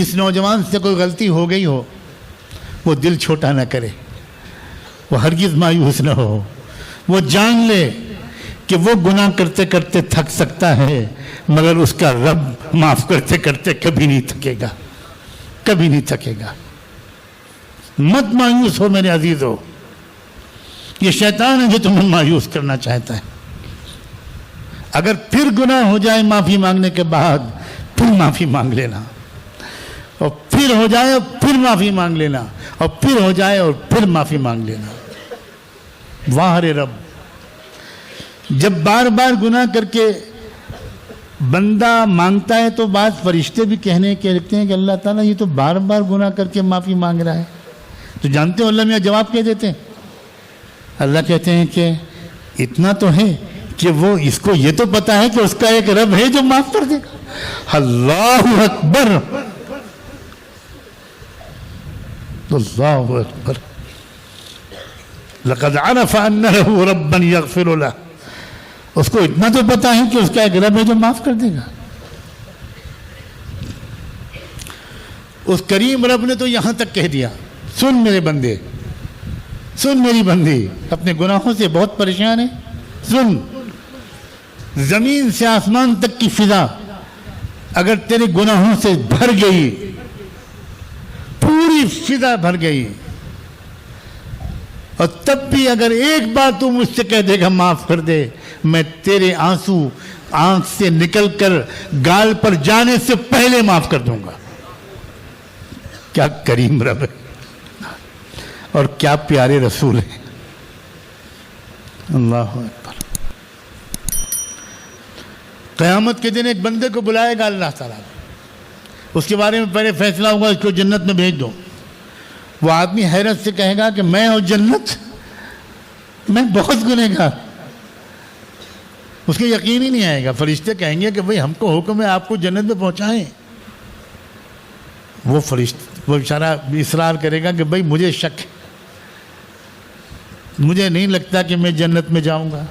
جس نوجوان سے کوئی غلطی ہو گئی ہو وہ دل چھوٹا نہ کرے، وہ ہرگز مایوس نہ ہو، وہ جان لے کہ وہ گناہ کرتے کرتے تھک سکتا ہے مگر اس کا رب معاف کرتے کرتے کبھی نہیں تھکے گا، کبھی نہیں تھکے گا۔ مت مایوس ہو میرے عزیزو، یہ شیطان ہے جو تمہیں مایوس کرنا چاہتا ہے۔ اگر پھر گناہ ہو جائے معافی مانگنے کے بعد پھر معافی مانگ لینا، اور پھر ہو جائے اور پھر معافی مانگ لینا، اور پھر ہو جائے اور پھر معافی مانگ لینا۔ واہ رے رب، جب بار بار گناہ کر کے بندہ مانگتا ہے تو بعض فرشتے بھی کہنے کے رکھتے ہیں کہ اللہ تعالیٰ یہ تو بار بار گناہ کر کے معافی مانگ رہا ہے۔ تو جانتے ہو اللہ میاں جواب کہہ دیتے ہیں، اللہ کہتے ہیں کہ اتنا تو ہے کہ وہ اس کو یہ تو پتا ہے کہ اس کا ایک رب ہے جو معاف کر دے گا۔ اللہ اکبر، اللہ اکبر، لقد عرف ان له ربا یغفر له، اس کو اتنا تو پتا ہے کہ اس کا ایک رب ہے جو معاف کر دے گا۔ اس کریم رب نے تو یہاں تک کہہ دیا، سن میرے بندے، سن میری بندی، اپنے گناہوں سے بہت پریشان ہے، سن، زمین سے آسمان تک کی فضا اگر تیرے گناہوں سے بھر گئی، پوری فضا بھر گئی، اور تب بھی اگر ایک بار تو مجھ سے کہہ دے گا معاف کر دے، میں تیرے آنسو آنکھ سے نکل کر گال پر جانے سے پہلے معاف کر دوں گا۔ کیا کریم رب ہے اور کیا پیارے رسول ہیں، اللہ اکبر۔ قیامت کے دن ایک بندے کو بلائے گا اللہ تعالیٰ، اس کے بارے میں پہلے فیصلہ ہوگا اس کو جنت میں بھیج دو۔ وہ آدمی حیرت سے کہے گا کہ میں اور جنت، میں بہت گنہگار، اس کو یقین ہی نہیں آئے گا۔ فرشتے کہیں گے کہ بھئی ہم کو حکم ہے آپ کو جنت میں پہنچائیں۔ وہ بیچارہ اصرار کرے گا کہ بھئی مجھے شک ہے، مجھے نہیں لگتا کہ میں جنت میں جاؤں گا۔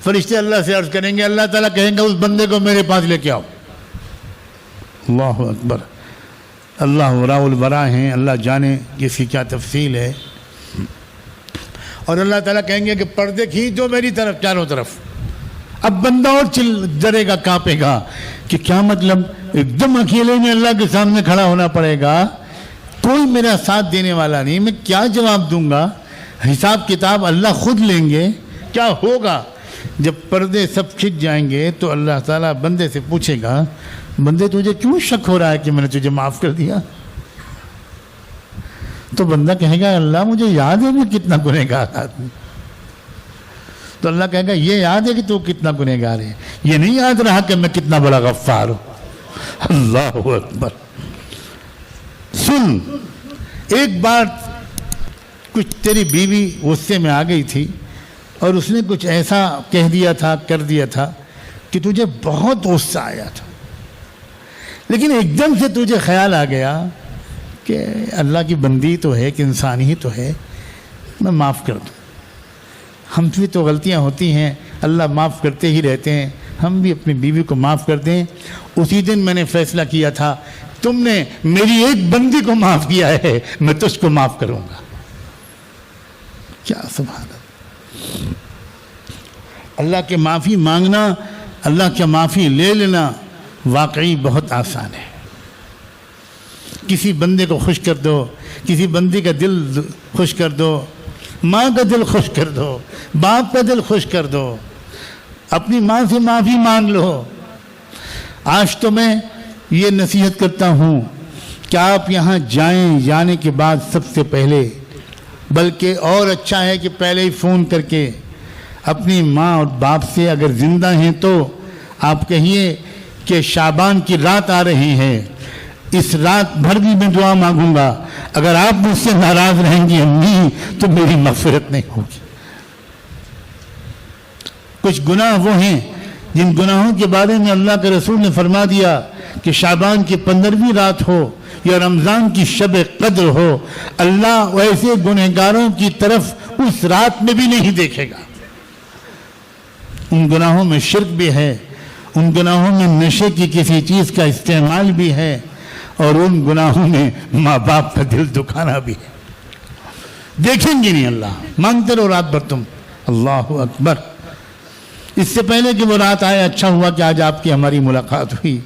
فرشتے اللہ سے عرض کریں گے، اللہ تعالیٰ کہیں گے اس بندے کو میرے پاس لے کے آؤ۔ اللہ اکبر، اللہ وراء الورا ہیں، اللہ جانے اس کی کیا تفصیل ہے۔ اور اللہ تعالیٰ کہیں گے کہ پردے کھینچ دو میری طرف، چاروں طرف۔ اب بندہ اور ڈرے گا، کانپے گا کہ کیا مطلب، ایک دم اکیلے میں اللہ کے سامنے کھڑا ہونا پڑے گا، کوئی میرا ساتھ دینے والا نہیں، میں کیا جواب دوں گا، حساب کتاب اللہ خود لیں گے، کیا ہوگا۔ جب پردے سب کھنچ جائیں گے تو اللہ تعالیٰ بندے سے پوچھے گا، بندے تجھے کیوں شک ہو رہا ہے کہ میں نے تجھے معاف کر دیا؟ تو بندہ کہے گا اللہ مجھے یاد ہے میں کتنا گنہگار آدمی۔ تو اللہ کہے گا یہ یاد ہے کہ تو کتنا گنہگار ہے، یہ نہیں یاد رہا کہ میں کتنا بڑا غفار ہوں۔ اللہ اکبر۔ سن، ایک بار کچھ تیری بیوی غصے میں آ گئی تھی اور اس نے کچھ ایسا کہہ دیا تھا، کر دیا تھا کہ تجھے بہت غصہ آیا تھا، لیکن ایک دم سے تجھے خیال آ گیا کہ اللہ کی بندی تو ہے، کہ انسان ہی تو ہے، میں معاف کر دوں۔ ہم سے تو غلطیاں ہوتی ہیں، اللہ معاف کرتے ہی رہتے ہیں، ہم بھی اپنی بیوی کو معاف کر دیں۔ اسی دن میں نے fیصلہ کیا تھا تم نے میری ایک بندی کو معاف کیا ہے، میں تجھ کو معاف کروں گا۔ کیا سبحان اللہ، اللہ کے معافی مانگنا، اللہ کے معافی لے لینا واقعی بہت آسان ہے۔ کسی بندے کو خوش کر دو، کسی بندی کا دل خوش کر دو، ماں کا دل خوش کر دو، باپ کا دل خوش کر دو، اپنی ماں سے معافی مانگ لو۔ آج تو میں یہ نصیحت کرتا ہوں کہ آپ یہاں جائیں، جانے کے بعد سب سے پہلے، بلکہ اور اچھا ہے کہ پہلے ہی فون کر کے اپنی ماں اور باپ سے، اگر زندہ ہیں تو آپ کہیے کہ شعبان کی رات آ رہی ہے، اس رات بھر بھی میں دعا مانگوں گا، اگر آپ مجھ سے ناراض رہیں گی امی تو میری مغفرت نہیں ہوگی۔ کچھ گناہ وہ ہیں جن گناہوں کے بارے میں اللہ کے رسول نے فرما دیا کہ شعبان کی 15ویں رات ہو یا رمضان کی شب قدر ہو، اللہ ایسے گنہگاروں کی طرف اس رات میں بھی نہیں دیکھے گا۔ ان گناہوں میں شرک بھی ہے، ان گناہوں میں نشے کی کسی چیز کا استعمال بھی ہے، اور ان گناہوں میں ماں باپ کا دل دکھانا بھی ہے. دیکھیں گے نہیں اللہ. مانگتے رہو رات بھر تم. اللہ اکبر. اس سے پہلے کہ وہ رات آئے اچھا ہوا کہ آج آپ کی ہماری ملاقات ہوئی.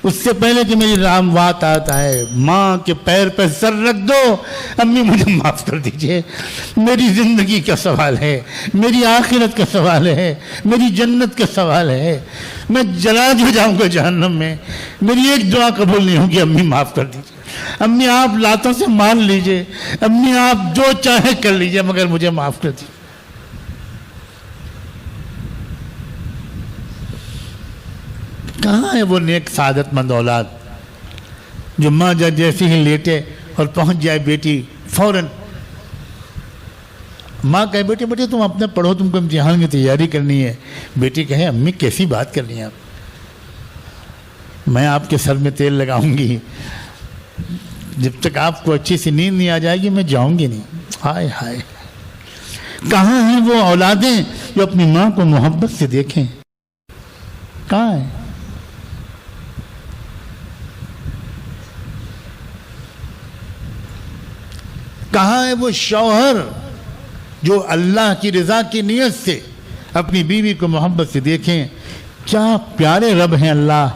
اس سے پہلے کہ میری رام بات آتا ہے ماں کے پیر پہ سر رکھ دو. امی مجھے معاف کر دیجئے, میری زندگی کا سوال ہے, میری آخرت کا سوال ہے, میری جنت کا سوال ہے, میں جلا جو جاؤں گا جہنم میں, میری ایک دعا قبول نہیں ہوگی. امی معاف کر دیجئے. امی آپ لاتوں سے مان لیجئے, امی آپ جو چاہے کر لیجئے, مگر مجھے معاف کر دیجئے. کہاں ہے وہ نیک سعادت مند اولاد جو ماں جیسے ہی لیٹے اور پہنچ جائے بیٹی فوراً ماں کہے بیٹے بیٹے تم اپنے پڑھو, تم کو امتحان کی تیاری کرنی ہے. بیٹی کہے امی کیسی بات کر رہی ہیں آپ, میں آپ کے سر میں تیل لگاؤں گی, جب تک آپ کو اچھی سی نیند نہیں آ جائے گی میں جاؤں گی نہیں. ہائے ہائے, کہاں ہیں وہ اولادیں جو اپنی ماں کو محبت سے دیکھیں؟ کہاں ہیں؟ کہاں ہے وہ شوہر جو اللہ کی رضا کی نیت سے اپنی بیوی کو محبت سے دیکھیں؟ کیا پیارے رب ہیں اللہ.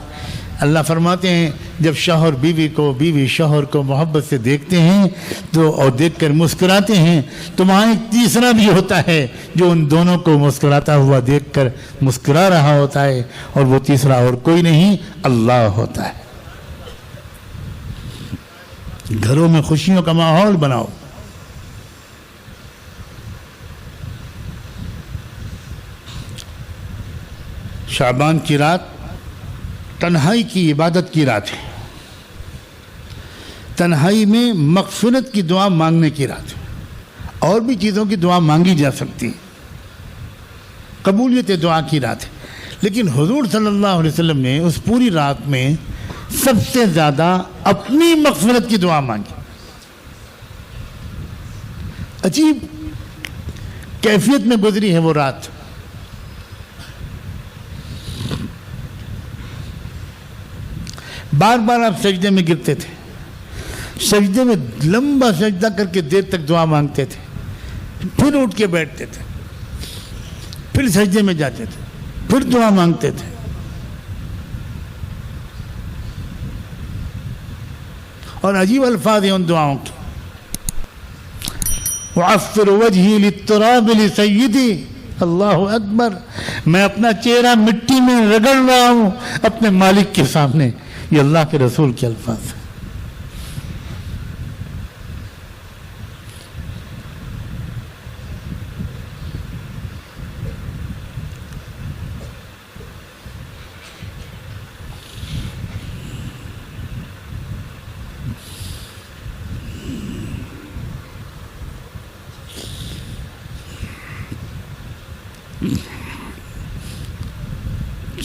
اللہ فرماتے ہیں جب شوہر بیوی کو, بیوی شوہر کو محبت سے دیکھتے ہیں تو اور دیکھ کر مسکراتے ہیں تو وہاں ایک تیسرا بھی ہوتا ہے جو ان دونوں کو مسکراتا ہوا دیکھ کر مسکرا رہا ہوتا ہے, اور وہ تیسرا اور کوئی نہیں اللہ ہوتا ہے. گھروں میں خوشیوں کا ماحول بناؤ. شعبان کی رات تنہائی کی عبادت کی رات ہے. تنہائی میں مغفرت کی دعا مانگنے کی رات ہے. اور بھی چیزوں کی دعا مانگی جا سکتی, قبولیت دعا کی رات ہے. لیکن حضور صلی اللہ علیہ وسلم نے اس پوری رات میں سب سے زیادہ اپنی مغفرت کی دعا مانگی. عجیب کیفیت میں گزری ہے وہ رات. بار بار آپ سجدے میں گرتے تھے, سجدے میں لمبا سجدہ کر کے دیر تک دعا مانگتے تھے, پھر اٹھ کے بیٹھتے تھے, پھر سجدے میں جاتے تھے, پھر دعا مانگتے تھے. اور عجیب الفاظ ہیں ان دعاؤں کے. وَعَفِّرُ وَجْهِي لِلتُّرَابِ لِسَيِّدِي. اللہ اکبر, میں اپنا چہرہ مٹی میں رگڑ رہا ہوں اپنے مالک کے سامنے. یہ اللہ کے رسول کے الفاظ ہیں.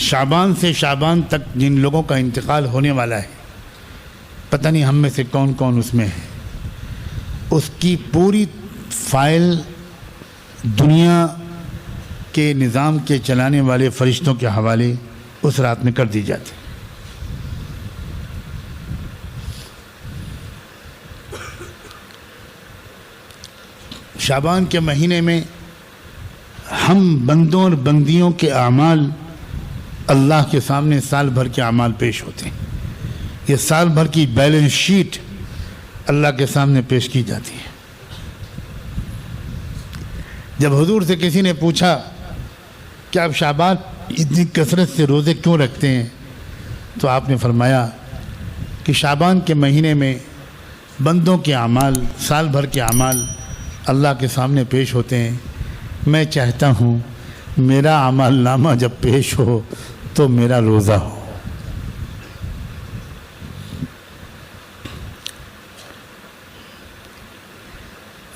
شعبان سے شعبان تک جن لوگوں کا انتقال ہونے والا ہے, پتہ نہیں ہم میں سے کون کون اس میں ہے, اس کی پوری فائل دنیا کے نظام کے چلانے والے فرشتوں کے حوالے اس رات میں کر دی جاتی. شعبان کے مہینے میں ہم بندوں اور بندیوں کے اعمال اللہ کے سامنے سال بھر کے اعمال پیش ہوتے ہیں. یہ سال بھر کی بیلنس شیٹ اللہ کے سامنے پیش کی جاتی ہے. جب حضور سے کسی نے پوچھا کہ آپ شعبان اتنی کثرت سے روزے کیوں رکھتے ہیں, تو آپ نے فرمایا کہ شعبان کے مہینے میں بندوں کے اعمال, سال بھر کے اعمال اللہ کے سامنے پیش ہوتے ہیں. میں چاہتا ہوں میرا اعمال نامہ جب پیش ہو تو میرا روزہ ہو.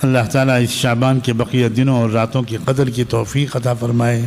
اللہ تعالیٰ اس شعبان کے بقیہ دنوں اور راتوں کی قدر کی توفیق عطا فرمائے.